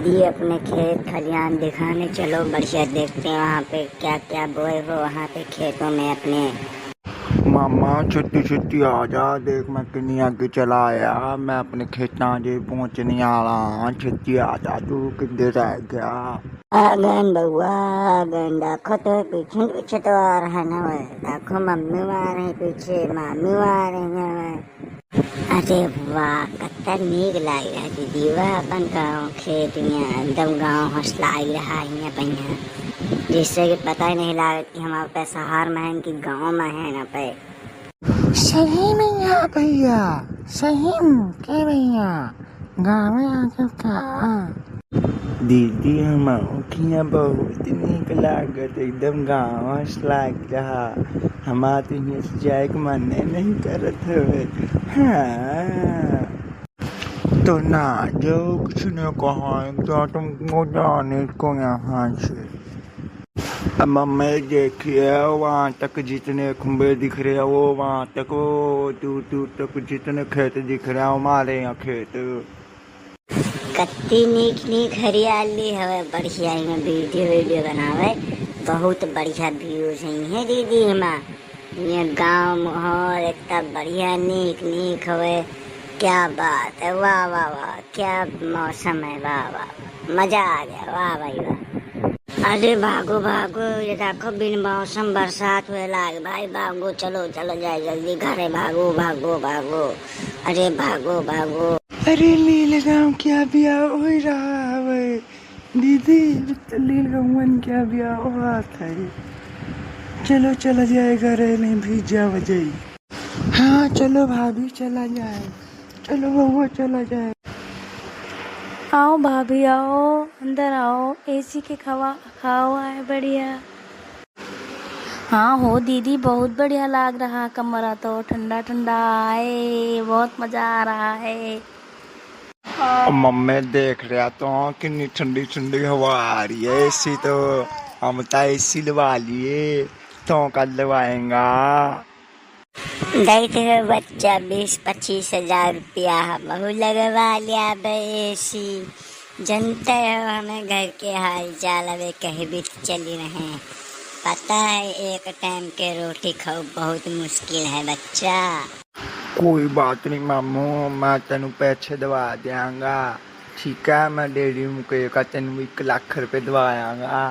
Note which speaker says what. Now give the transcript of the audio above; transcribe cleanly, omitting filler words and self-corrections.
Speaker 1: ये अपने खेत खलिहान दिखाने चलो, बढ़िया देखते हैं वहाँ पे क्या क्या बोए हो वहाँ पे खेतों में अपने।
Speaker 2: मामा छुट्टी छुट्टी आ जा, देख मैं कितनी आगे चला आया। मैं अपने खेतां जे पहुंचने आला। छुट्टी आ जा, तू किधर रह गया?
Speaker 1: आ गए बउआ, आ गए। देखो तो पीछे पीछे तो आ रहा है ना। वह देखो मम्मी आ रही पीछे, मामी आ रही है। अरे वाह, कितना नीक लाग रहा है दीदी। वह अपन गाँव खेत में एकदम गाँव हंस लाग रहा है बढ़िया, जिससे कि पता ही नहीं लगा कि हम आप शहर में हैं कि गाँव में हैं ना पे।
Speaker 2: सही में यहाँ भैया, सही में क्या भैया, गाँव में आके का दीदी हम औखियाँ बहुत नीक लागत, एकदम गाँव लाग रहा। हमारा तो यहाँ से जाए के मन नहीं करत है। हाँ तो ना जो कुछ ने कहा तो तुमको जाने को यहाँ से। अब मम्मी देखिए वहाँ तक जितने खंबे दिख रहे हैं वो वहाँ तक, वो दूर दूर तक जितने खेत दिख रहे हैं हमारे यहाँ खेत।
Speaker 1: कत्ती नीक नीक हरियाली है, बढ़िया ही में वीडियो बनावे। बहुत बढ़िया व्यूज है दीदी। हमार ये गाँव माहौल इतना बढ़िया नीक नीक हवे। क्या बात है, वाह वाह वाह, क्या मौसम है, वाह वाह, मजा आ गया, वाह भाई वाह। अरे भागो भागो, ये देखो बिन मौसम बरसात हुए लाग भाई, भागो चलो चलो जाए जल्दी घरे, भागो भागो भागो, अरे भागो भागो।
Speaker 2: अरे नीलगांव क्या ब्याह हो रहा है दीदी, नीलगांव क्या ब्याह हो रहा था। चलो चला जाए घरे, नहीं भी जा वजह। हाँ चलो भाभी चला जाए, चलो बउआ चला जाए।
Speaker 3: आओ भाभी आओ, अंदर आओ, एसी के खाओ है बढ़िया। हाँ हो दीदी, बहुत बढ़िया लग रहा कमरा तो, ठंडा ठंडा है, बहुत मजा आ रहा है।
Speaker 2: मम्मी देख रहा तो कितनी ठंडी ठंडी हवा आ रही है। एसी तो हम तो एसी लगा लिए, तो कल लगवाएंगा।
Speaker 1: देखते हो बच्चा, 20-25 हजार रुपया बहु लगवा लिया एसी। जानते हो हमें घर के हाल चाल अबे कहीं भी चली रहे। पता है एक टाइम के रोटी खाओ बहुत मुश्किल है बच्चा।
Speaker 2: कोई बात नहीं मामू, मैं तेन पैसे दवा देंगा, ठीक है। मैं डेढ़ी मुके का तेन 1 लाख रुपए दवायांगा।